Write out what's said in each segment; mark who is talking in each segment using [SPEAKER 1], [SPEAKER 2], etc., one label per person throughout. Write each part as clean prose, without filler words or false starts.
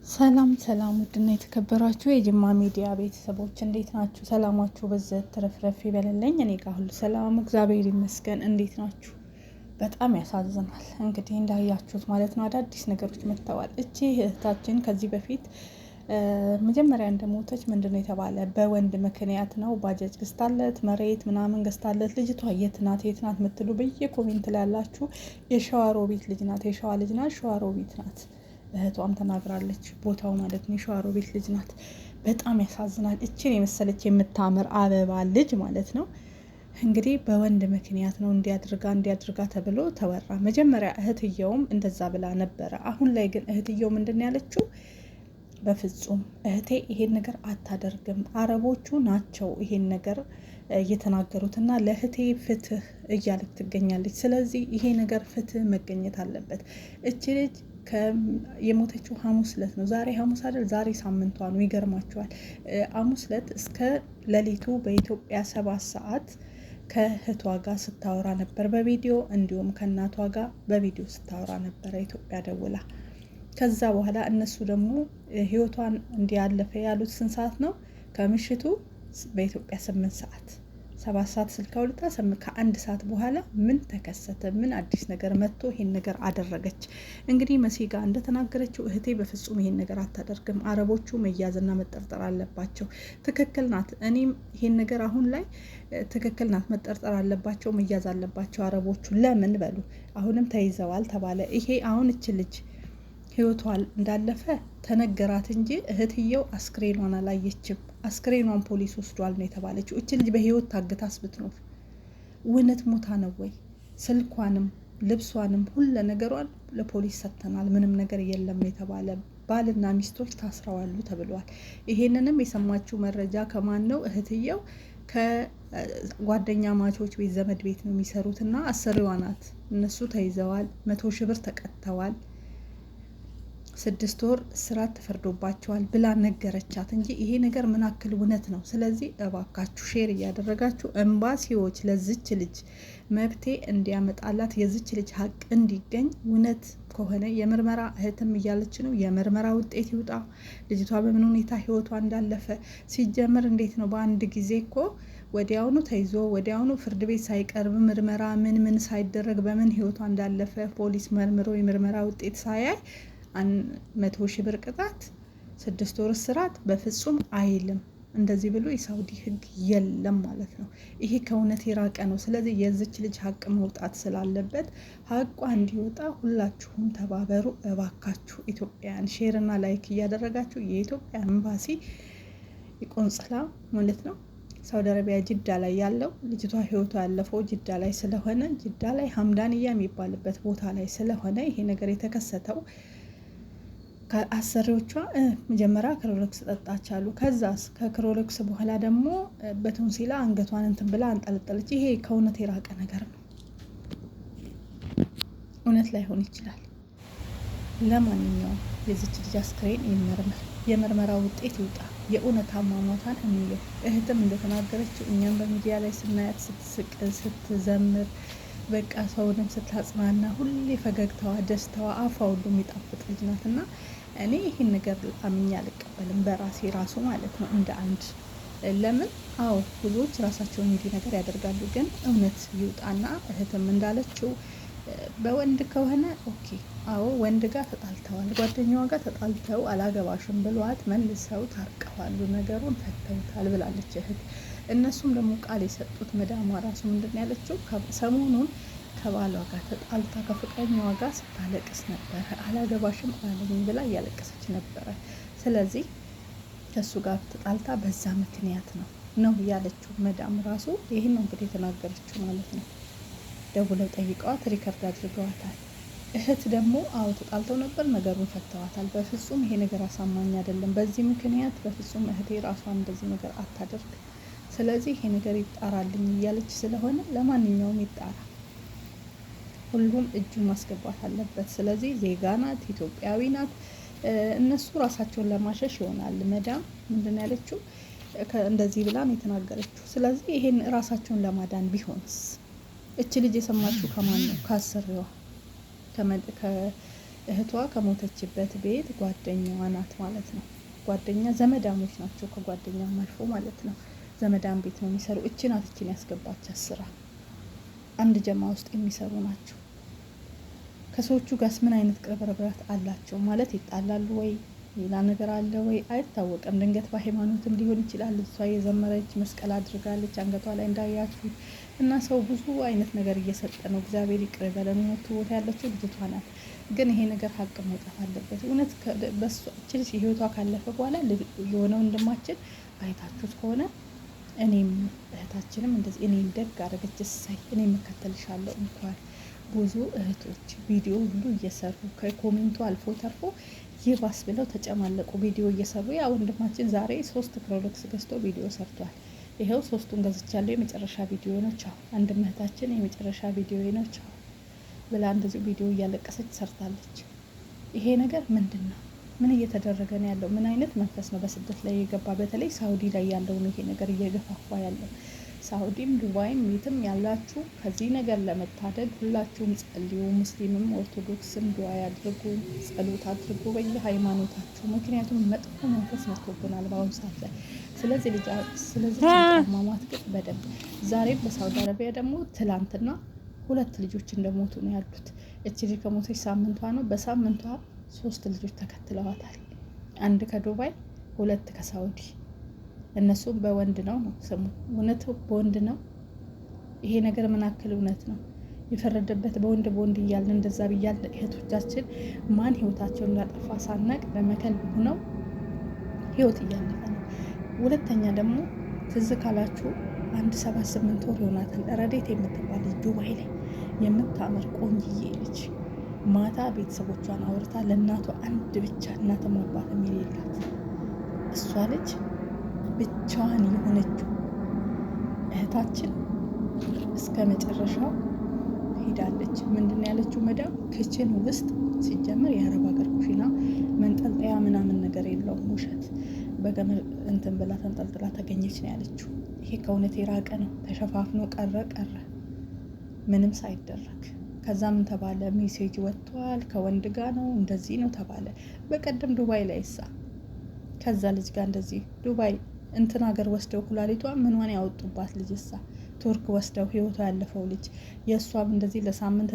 [SPEAKER 1] ሰላም ሰላም፣ ውድና የተከበራችሁ የጅማ ሚዲያ ቤተሰቦች እንዴት ናችሁ? ሰላማችሁ በዘት ተረፍረፍ ይበልልኝ። እኔ ጋር ሁሉ ሰላም እግዚአብሔር ይመስገን። እንዴት ናችሁ? በጣም ያሳዝናል። እንግዲህ እንዳያችሁት ማለት ነው አዳዲስ ነገሮች መጥተዋል። እቺ እህታችን ከዚህ በፊት መጀመሪያ እንደሞተች ምንድነው የተባለ በወንድ ምክንያት ነው። ባጃጅ ገዝታለት መሬት ምናምን ገዝታለት። ልጅቷ የት ናት የምትሉ በየኮሜንት ላይ ያላችሁ የሸዋሮቢት ልጅ ናት። የሸዋ ልጅ ናት። ሸዋሮቢት ናት። እህቷም ተናግራለች። ቦታው ማለት ነው የሸዋሮቢት ልጅ ናት። በጣም ያሳዝናል። እችን የመሰለች የምታምር አበባ ልጅ ማለት ነው እንግዲህ በወንድ ምክንያት ነው እንዲያድርጋ ተብሎ ተወራ። መጀመሪያ እህትየውም እንደዛ ብላ ነበረ። አሁን ላይ ግን እህትየው ምንድን ያለችው በፍጹም እህቴ ይሄን ነገር አታደርግም፣ አረቦቹ ናቸው ይሄን ነገር እየተናገሩትና ለእህቴ ፍትህ እያለች ትገኛለች። ስለዚህ ይሄ ነገር ፍትህ መገኘት አለበት። እች ልጅ የሞተችው ሐሙስ ዕለት ነው። ዛሬ ሐሙስ አይደል? ዛሬ ሳምንቷ ነው። ይገርማቸዋል። ሐሙስ ዕለት እስከ ሌሊቱ በኢትዮጵያ 7 ሰዓት ከእህቷ ጋር ስታወራ ነበር በቪዲዮ፣ እንዲሁም ከእናቷ ጋር በቪዲዮ ስታወራ ነበረ ኢትዮጵያ ደውላ። ከዛ በኋላ እነሱ ደግሞ ህይወቷን እንዲያለፈ ያሉት ስንት ሰዓት ነው? ከምሽቱ በኢትዮጵያ 8 ሰዓት 7 ሰዓት ስልክ አውልታ ከ1 ሰዓት በኋላ ምን ተከሰተ? ምን አዲስ ነገር መጥቶ ይሄን ነገር አደረገች? እንግዲህ መሲጋ እንደተናገረችው እህቴ በፍጹም ይሄን ነገር አታደርግም፣ አረቦቹ መያዝና መጠርጠር አለባቸው። ትክክል ናት። እኔም ይሄን ነገር አሁን ላይ ትክክል ናት። መጠርጠር አለባቸው፣ መያዝ አለባቸው አረቦቹ። ለምን በሉ አሁንም ተይዘዋል ተባለ። ይሄ አሁን እች ልጅ ህይወቷን እንዳለፈ ተነገራት እንጂ እህትየው አስክሬኗን አላየችም። አስክሬኗን ፖሊስ ወስዷል ነው የተባለችው። እች ልጅ በህይወት ታግታስ ብትኖር እውነት ሞታ ነው ወይ? ስልኳንም ልብሷንም ሁሉ ነገሯን ለፖሊስ ሰጥተናል፣ ምንም ነገር የለም የተባለ። ባልና ሚስቶች ታስረዋሉ ተብሏል። ይሄንንም የሰማችው መረጃ ከማን ነው? እህትየው ከጓደኛ ማቾች ቤት ዘመድ ቤት ነው የሚሰሩትና አሰሪዋ ናት። እነሱ ተይዘዋል፣ 100 ሺህ ብር ተቀጥተዋል፣ 6 ወር እስራት ተፈርዶባቸዋል ብላ ነገረቻት እንጂ ይሄ ነገር ምን አክል እውነት ነው? ስለዚህ እባካችሁ ሼር እያደረጋችሁ ኤምባሲዎች ለዚች ልጅ መብቴ እንዲያመጣላት የዚች ልጅ ሀቅ እንዲገኝ እውነት ከሆነ የምርመራ እህትም እያለች ነው የምርመራ ውጤት ይውጣ። ልጅቷ በምን ሁኔታ ህይወቷ እንዳለፈ ሲጀምር እንዴት ነው በአንድ ጊዜ እኮ ወዲያውኑ ተይዞ ወዲያውኑ ፍርድ ቤት ሳይቀርብ ምርመራ ምን ሳይደረግ በምን ህይወቷ እንዳለፈ ፖሊስ መርምሮ የምርመራ ውጤት ሳያይ 100 ሺህ ብር ቅጣት 6 ወር እስራት በፍጹም አይልም። እንደዚህ ብሎ የሳውዲ ህግ የለም ማለት ነው። ይሄ ከእውነት የራቀ ነው። ስለዚህ የዚች ልጅ ሀቅ መውጣት ስላለበት ሀቋ እንዲወጣ ሁላችሁም ተባበሩ እባካችሁ። ኢትዮጵያን ሼር እና ላይክ እያደረጋችሁ የኢትዮጵያ ኤምባሲ ቆንጽላ ማለት ነው ሳውዲ አረቢያ ጅዳ ላይ ያለው ልጅቷ ህይወቷ ያለፈው ጅዳ ላይ ስለሆነ ጅዳ ላይ ሀምዳንያ የሚባልበት ቦታ ላይ ስለሆነ ይሄ ነገር የተከሰተው ከአሰሪዎቿ መጀመሪያ ክሮሎክስ ጠጣች አሉ። ከዛስ ከክሮሎክስ በኋላ ደግሞ በቶንሲላ አንገቷን እንትን ብላ አንጠለጠለች። ይሄ ከእውነት የራቀ ነገር ነው። እውነት ላይሆን ይችላል። ለማንኛውም የዚች ልጅ አስክሬን ይመርመር፣ የምርመራ ውጤት ይውጣ፣ የእውነት አሟሟቷን እንየው። እህትም እንደተናገረችው እኛም በሚዲያ ላይ ስናያት ስትስቅ ስትዘምር በቃ ሰውንም ስታጽናና ሁሌ ፈገግታዋ ደስታዋ አፏ ሁሉ የሚጣፍጥ ልጅ ናት። እና እኔ ይህን ነገር አምኜ አልቀበልም በራሴ ራሱ ማለት ነው እንደ አንድ ለምን አዎ ብዙዎች ራሳቸውን እንዲህ ነገር ያደርጋሉ። ግን እውነት ይውጣና እህትም እንዳለችው በወንድ ከሆነ ኦኬ አዎ ወንድ ጋር ተጣልተዋል፣ ጓደኛዋ ጋር ተጣልተው አላገባሽም ብሏት መልሰው ታርቀዋሉ፣ ነገሩን ፈተውታል ብላለች እህት። እነሱም ደግሞ ቃል የሰጡት መዳሟ ራሱ ምንድን ያለችው ሰሞኑን ከባሏ ጋር ተጣልታ ከፍቅረኛዋ ጋር ስታለቅስ ነበረ። አላገባሽም አለኝ ብላ እያለቀሰች ነበረ። ስለዚህ ከሱ ጋር ተጣልታ በዛ ምክንያት ነው ያለችው መዳም ራሱ። ይህን ነው እንግዲህ የተናገረችው ማለት ነው። ደውለው ጠይቀዋት ሪከርድ አድርገዋታል። እህት ደግሞ አዎ ተጣልተው ነበር፣ ነገሩን ፈተዋታል። በፍጹም ይሄ ነገር አሳማኝ አይደለም፣ በዚህ ምክንያት በፍጹም እህቴ ራሷን እንደዚህ ነገር አታደርግ፣ ስለዚህ ይሄ ነገር ይጣራልኝ እያለች ስለሆነ ለማንኛውም ይጣራ፣ ሁሉም እጁን ማስገባት አለበት። ስለዚህ ዜጋ ናት፣ ኢትዮጵያዊ ናት። እነሱ ራሳቸውን ለማሸሽ ይሆናል። መዳም ምንድን ያለችው እንደዚህ ብላ ነው የተናገረችው። ስለዚህ ይሄን ራሳቸውን ለማዳን ቢሆንስ? እች ልጅ የሰማችው ከማን ነው? ከአሰሪዋ እህቷ ከሞተችበት ቤት ጓደኛዋ ናት ማለት ነው። ጓደኛ ዘመዳሞች ናቸው፣ ከጓደኛም አልፎ ማለት ነው። ዘመዳም ቤት ነው የሚሰሩ። እቺ ናት እቺን ያስገባቻት ስራ። አንድ ጀማ ውስጥ የሚሰሩ ናቸው። ከሰዎቹ ጋርስ ምን አይነት ቅርብርብረት አላቸው ማለት ይጣላሉ ወይ ሌላ ነገር አለ ወይ አይታወቅም። ድንገት በሃይማኖትም ሊሆን ይችላል። እሷ የዘመረች መስቀል አድርጋለች አንገቷ ላይ እንዳያችሁ እና ሰው ብዙ አይነት ነገር እየሰጠ ነው። እግዚአብሔር ይቅር በለን። ሞቱ ቦታ ያለችው ልጅቷ ናት። ግን ይሄ ነገር ሀቅ መውጣት አለበት። እውነት በሷ ልጅ ህይወቷ ካለፈ በኋላ የሆነ ወንድማችን አይታችሁት ከሆነ እኔም እህታችንም እንደዚህ እኔም ደግ አረገች እሰይ እኔም እከተልሻለሁ እንኳን ብዙ እህቶች ቪዲዮ ሁሉ እየሰሩ ከኮሜንቱ አልፎ ተርፎ ይባስ ብለው ተጨማለቁ ቪዲዮ እየሰሩ። ያ ወንድማችን ዛሬ 3 ክሮሎክስ ገዝቶ ቪዲዮ ሰርቷል። ይሄው 3ቱን ገዝቻለሁ የመጨረሻ ቪዲዮ ነው ቻው፣ አንድ እህታችን የመጨረሻ ቪዲዮ ነው ቻው ብላ እንደዚህ ቪዲዮ እያለቀሰች ሰርታለች። ይሄ ነገር ምንድን ነው? ምን እየተደረገ ነው ያለው? ምን አይነት መንፈስ ነው በስደት ላይ የገባ? በተለይ ሳውዲ ላይ ያለው ነው ይሄ ነገር እየገፋፋ ያለው። ሳውዲም ዱባይም የትም ያላችሁ ከዚህ ነገር ለመታደግ ሁላችሁም ጸልዩ። ሙስሊምም ኦርቶዶክስም ዱዓ ያድርጉ፣ ጸሎት አድርጉ በየሃይማኖታችሁ። ምክንያቱም መጥፎ መንፈስ መጥቶብናል በአሁኑ ሰዓት ላይ። ስለዚህ ማማት ግን በደንብ ዛሬም በሳውዲ አረቢያ ደግሞ ትላንትና 2 ልጆች እንደሞቱ ነው ያሉት። እቺ ልጅ ከሞተች ሳምንቷ ነው። በሳምንቷ 3 ልጆች ተከትለዋታል። 1 ከዱባይ 2 ከሳውዲ። እነሱም በወንድ ነው ስሙ። እውነት በወንድ ነው ይሄ ነገር? ምን አክል እውነት ነው የፈረደበት? በወንድ እያልን እንደዛ ብያል እህቶቻችን ማን ህይወታቸውን እንዳጠፋ ሳናቅ በመከል ሆነው ህይወት እያለፈ ነው። ሁለተኛ ደግሞ ትዝ ካላችሁ 1 7-8 ወር ይሆናታል ረዴት የምትባል ልጅ ዱባይ ላይ የምታምር ቆንጅዬ ልጅ ማታ ቤተሰቦቿን አውርታ ለእናቷ አንድ ብቻ እናትም አባትም የሌላት እሷ ልጅ ብቻዋን የሆነችው እህታችን እስከ መጨረሻው ሄዳለች። ምንድነው ያለችው? መዳም ክችን ውስጥ ሲጀምር የአረብ ሀገር ኩሽና መንጠልጠያ ምናምን ነገር የለውም፣ ውሸት በገመድ እንትን ብላ ተንጠልጥላ ተገኘች ነው ያለችው። ይሄ ከእውነት የራቀ ነው። ተሸፋፍኖ ቀረ ምንም ሳይደረግ። ከዛ ምን ተባለ? ሜሴጅ ወጥቷል ከወንድ ጋር ነው እንደዚህ ነው ተባለ። በቀደም ዱባይ ላይ ከዛ ልጅ ጋር እንደዚህ ዱባይ እንትን ሀገር ወስደው ኩላሊቷ ምንዋን ያወጡባት ልጅ ቱርክ ወስደው ህይወቷ ያለፈው ልጅ የእሷም እንደዚህ ለሳምንት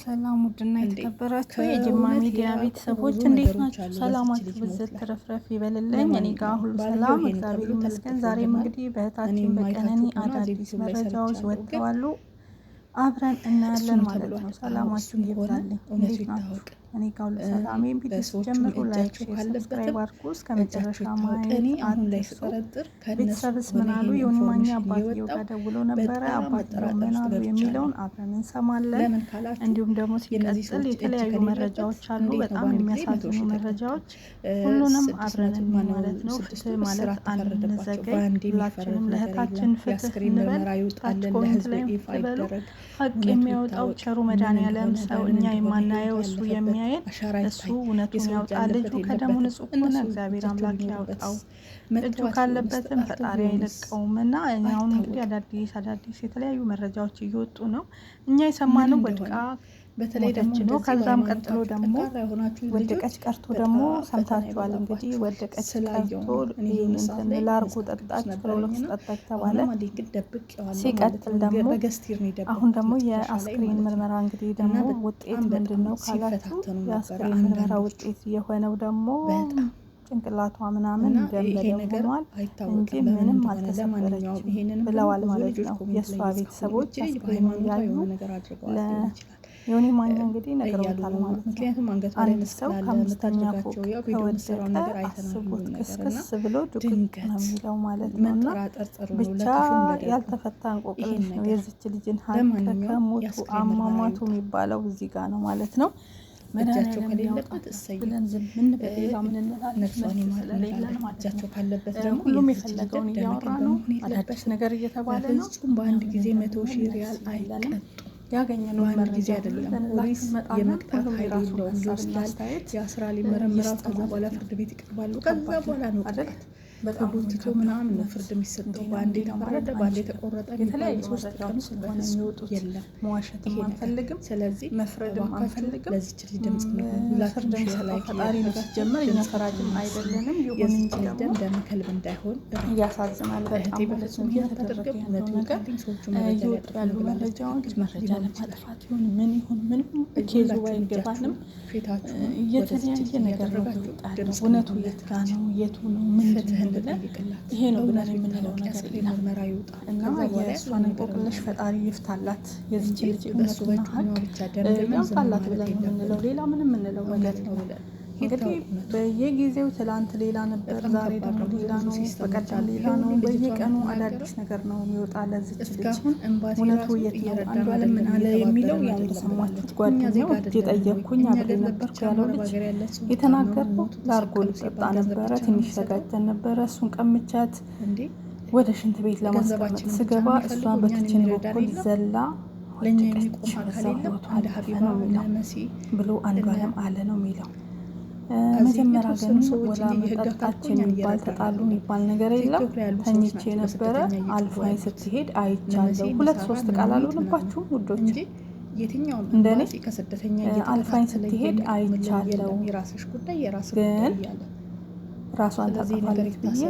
[SPEAKER 1] ሰላም ውድና የተከበራችሁ የጅማ ሚዲያ ቤተሰቦች እንዴት ናችሁ? ሰላማችሁ ብዝት ተረፍረፍ ይበልልኝ። እኔ ጋር ሁሉ ሰላም እግዚአብሔር ይመስገን። ዛሬም እንግዲህ በእህታችን በቀነኒ አዳዲስ መረጃዎች ወጥተዋል። አብረን እናያለን ማለት ነው። ሰላማችሁ ይብዛልኝ። እንዴት ናችሁ? እኔ ጋር ሁሉ ሰላም። ይሄን ቪዲዮ ጀምሩ ላይክ፣ ሰብስክራይብ አድርጉ እስከ መጨረሻ ማየት አትርሱ። ቤተሰብስ ምን አሉ? የሆኑ ማኛ አባትየው ጋር ደውሎ ነበረ። አባትየው ምን አሉ የሚለውን አብረን እንሰማለን። እንዲሁም ደግሞ ሲቀጥል የተለያዩ መረጃዎች አሉ፣ በጣም የሚያሳዝኑ መረጃዎች። ሁሉንም አብረን ማለት ነው። ፍትህ ማለት አንዘገይ። ሁላችንም ለእህታችን ፍትህ እንበል። ታች ኮሜንት ላይ ትበሉ። ሀቅ የሚያወጣው ቸሩ መድኃኒዓለም ሰው እኛ የማናየው እሱ የሚያየን እሱ እውነቱን ያውጣ። ልጁ ከደሙ ንጹህ ሆነ፣ እግዚአብሔር አምላክ ያውጣው። እጁ ካለበትም ፈጣሪ አይለቀውም። እና አሁን እንግዲህ አዳዲስ የተለያዩ መረጃዎች እየወጡ ነው። እኛ የሰማነው ወድቃ በተለይ ደግሞ ከዛም ቀጥሎ ደግሞ ወደቀች ቀርቶ ደግሞ ሰምታችኋል። እንግዲህ ወደቀች ቀርቶ እንትን ላርጎ ጠጣች ክሮሎክስ ጠጣች ተባለ። ሲቀጥል ደግሞ አሁን ደግሞ የአስክሬን ምርመራ እንግዲህ ደግሞ ውጤት ምንድን ነው ካላችሁ የአስክሬን ምርመራ ውጤት የሆነው ደግሞ ጭንቅላቷ ምናምን ደም ሆኗል እንጂ ምንም አልተሰበረችም ብለዋል ማለት ነው የእሷ ቤተሰቦች። አስክሬኑን ያዩ ዮኒ ማኛ እንግዲህ ነግረውታል ማለት ነው። አንድ ሰው ከአምስተኛ ፎቅ ከወደቀ አስቡት ክስክስ ብሎ ድቅቅ ነው የሚለው ማለት ነው። እና ብቻ ያልተፈታ እንቆቅልሽ ነው የዚች ልጅን ሀቅ ከሞቱ አሟሟቱ የሚባለው እዚህ ጋር ነው ማለት ነው። እጃቸው ከሌለበት ብለን ዝም ምን በሌላ ምን እንላለን እጃቸው ካለበት ደግሞ ሁሉም የፈለገውን እያወራ ነው። አዳዲስ ነገር እየተባለ ነው። በአንድ ጊዜ 100,000 ሪያል አይቀጡም። ያገኘነው ጊዜ አይደለም። ፖሊስ የመቅጣት ኃይል የለውም። ይወስዳል፣ ያስራል፣ ይመረምራል። ከዛ በኋላ ፍርድ ቤት ይቀርባሉ። ከዛ በኋላ ነው ቅጣት ተጎትቶ ምናምን ነው ፍርድ የሚሰጠው። በአንዴ ተፈረደ፣ በአንዴ ተቆረጠ። የተለያዩ 3 ቀን ስለሆነ የሚወጡት የለም። መዋሸትም አንፈልግም፣ ስለዚህ መፍረድም አንፈልግም። ለዚች ልጅ ድምጽ ነው ሁላችንም ላይ ፈጣሪ ነው ሲጀመር እኛ ፈራጅም አይደለንም። ይሁን እንጂ ደግሞ ደም ከልብ እንዳይሆን ያሳዝናል በጣም። በፍጹም እየተደረገ እውነቱን ሰዎቹ መረጃ ያሉ መረጃዎች መረጃ ለማጥፋት ይሁን ምን ይሁን ምን ኬዙ ባይገባንም የተለያየ ነገር ነው ይወጣል። እውነቱ የት ጋር ነው የቱ ነው ምን ይሄ ነው ብለን የምንለው ነገር ምርመራ ይውጣ እና የእሷን እንቆቅልሽ ፈጣሪ ይፍታላት። የዚች ልጅ እውነቱና ሀቅ ያምጣላት ብለን የምንለው ሌላ ምንም የምንለው ነገር ነው። እንግዲህ በየጊዜው ትላንት ሌላ ነበር፣ ዛሬ ደግሞ ሌላ ነው፣ በቀደም ሌላ ነው። በየቀኑ አዳዲስ ነገር ነው የሚወጣ ለዚች ልጅ። እውነቱ የት ነው? አንዷለም ምን አለ የሚለው ያው የተሰማችሁት ጓደኛው የጠየቅኩኝ አብሬ ነበርኩ ያለው ልጅ የተናገረው ላርጎ ልጠጣ ነበረ፣ ትንሽ ተጋጭተን ነበረ፣ እሱን ቀምቻት ወደ ሽንት ቤት ለማስቀመጥ ስገባ እሷ በኪችን በኩል ዘላ ወደቀች፣ በዛ ህይወቷ አለፈ ነው የሚለው ብሎ አንዷለም አለ ነው የሚለው። መጀመሪያ ግን ወላ መጠጣችን የሚባል ተጣሉ የሚባል ነገር የለም። ተኝቼ ነበረ አልፋኝ ስትሄድ አይቻለሁ። 2-3 ቃል አልሆነባችሁም ውዶች? እንደኔ አልፋኝ ስትሄድ አይቻለሁ። ግን ራሷን ታጠፋለች ብዬ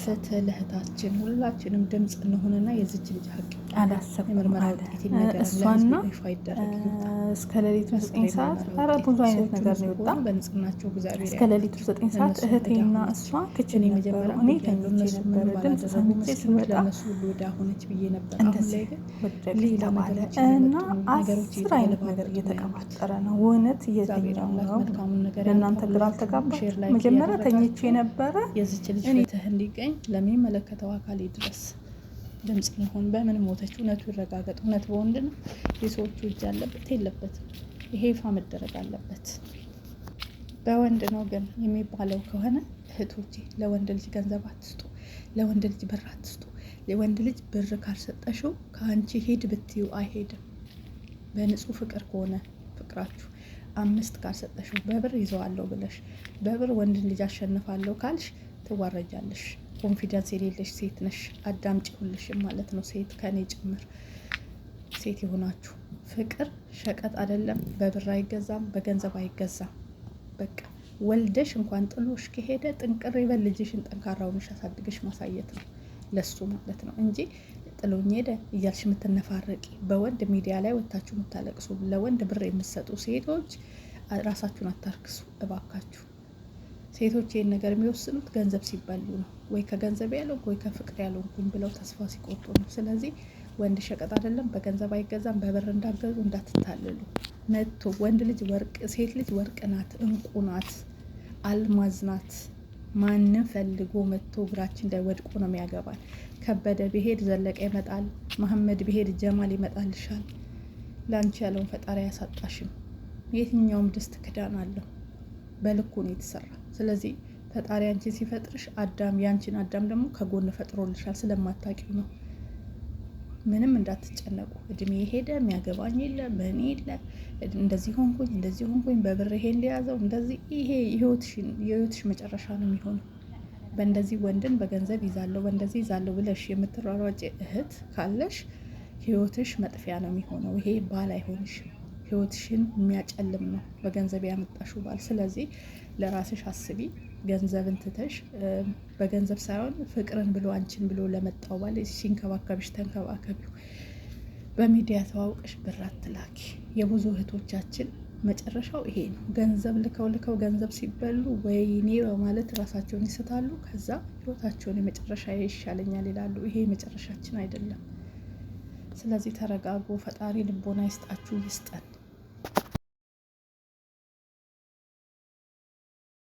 [SPEAKER 2] ፍትህ ለእህታችን ሁላችንም ድምፅ እንሆንና የዚች ልጅ ሀቅ
[SPEAKER 1] አላሰብኩም አለ እሷና እስከ ሌሊቱ 9 ሰዓት ኧረ ብዙ አይነት ነገር ነው የወጣ።
[SPEAKER 2] በንጽህናቸው እግዚአብሔር
[SPEAKER 1] እስከ ሌሊቱ 9 ሰዓት እህቴና እሷ ክችን ነበሩ። እኔ ተኝቼ ነበረ። ድምፅ ሰምቼ ስወጣ እንደዚህ ወደቅ ተባለ እና 10 አይነት ነገር እየተቀባጠረ ነው። እውነት እየተኛው ነው። ለእናንተ ግራ አልተጋባች? መጀመሪያ ተኝቼ ነበረ።
[SPEAKER 2] የዚች ልጅ ፍትህ እንዲገኝ ለሚመለከተው አካል ይድረስ። ድምጽ ይሁን። በምን ሞተች? እውነቱ ይረጋገጥ። እውነት በወንድ ነው የሰዎቹ እጅ አለበት የለበትም? ይሄ ይፋ መደረግ አለበት። በወንድ ነው ግን የሚባለው ከሆነ እህቶቼ ለወንድ ልጅ ገንዘብ አትስጡ፣ ለወንድ ልጅ ብር አትስጡ። ለወንድ ልጅ ብር ካልሰጠሽው ከአንቺ ሄድ ብትዩ አይሄድም። በንጹህ ፍቅር ከሆነ ፍቅራችሁ 5 ካልሰጠሽው በብር ይዘዋለሁ ብለሽ በብር ወንድን ልጅ አሸንፋለሁ ካልሽ ትዋረጃለሽ። ኮንፊደንስ የሌለሽ ሴት ነሽ። አዳምጪ ሁልሽም ማለት ነው። ሴት ከኔ ጭምር ሴት የሆናችሁ ፍቅር ሸቀጥ አይደለም። በብር አይገዛም፣ በገንዘብ አይገዛም። በቃ ወልደሽ እንኳን ጥሎሽ ከሄደ ጥንቅር ይበል ልጅሽን ጠንካራውንሽ አሳድገሽ ማሳየት ነው ለሱ ማለት ነው እንጂ ጥሎኝ ሄደ እያልሽ የምትነፋረቂ በወንድ ሚዲያ ላይ ወታችሁ የምታለቅሱ ለወንድ ብር የምትሰጡ ሴቶች ራሳችሁን አታርክሱ እባካችሁ። ሴቶች ይህን ነገር የሚወስኑት ገንዘብ ሲባሉ ነው። ወይ ከገንዘብ ያለው ወይ ከፍቅር ያለውኩኝ ብለው ተስፋ ሲቆርጡ ነው። ስለዚህ ወንድ ሸቀጥ አይደለም፣ በገንዘብ አይገዛም። በብር እንዳገዙ እንዳትታለሉ። መጥቶ ወንድ ልጅ ወርቅ፣ ሴት ልጅ ወርቅ ናት፣ እንቁ ናት፣ አልማዝ ናት። ማንም ፈልጎ መጥቶ እግራችን ላይ ወድቆ ነው የሚያገባል። ከበደ ቢሄድ ዘለቀ ይመጣል፣ መሐመድ ቢሄድ ጀማል ይመጣልሻል። ላንቺ ያለውን ፈጣሪ አያሳጣሽም። የትኛውም ድስት ክዳን አለው፣ በልኩ ነው የተሰራ። ስለዚህ ፈጣሪ አንቺን ሲፈጥርሽ አዳም ያንቺን አዳም ደግሞ ከጎን ፈጥሮልሻል። ስለማታውቂው ነው። ምንም እንዳትጨነቁ። እድሜ ሄደ የሚያገባኝ የለ በእኔ የለ እንደዚህ ሆንኩኝ በብር ይሄን ሊያዘው እንደዚህ ይሄ የህይወትሽ መጨረሻ ነው የሚሆነው። በእንደዚህ ወንድን በገንዘብ ይዛለሁ በእንደዚህ ይዛለሁ ብለሽ የምትሯሯጭ እህት ካለሽ ህይወትሽ መጥፊያ ነው የሚሆነው። ይሄ ባል አይሆንሽም። ህይወትሽን የሚያጨልም ነው በገንዘብ ያመጣሽው ባል። ስለዚህ ለራስሽ አስቢ። ገንዘብን ትተሽ በገንዘብ ሳይሆን ፍቅርን ብሎ አንቺን ብሎ ለመጣው ባል ሲንከባከብሽ ተንከባከቢው። በሚዲያ ተዋውቀሽ ብር አትላኪ። የብዙ እህቶቻችን
[SPEAKER 1] መጨረሻው ይሄ ነው። ገንዘብ ልከው ገንዘብ ሲበሉ ወይኔ በማለት ራሳቸውን ይስታሉ። ከዛ ህይወታቸውን የመጨረሻ ይሻለኛል ይላሉ። ይሄ መጨረሻችን አይደለም። ስለዚህ ተረጋጉ። ፈጣሪ ልቦና ይስጣችሁ፣ ይስጠን።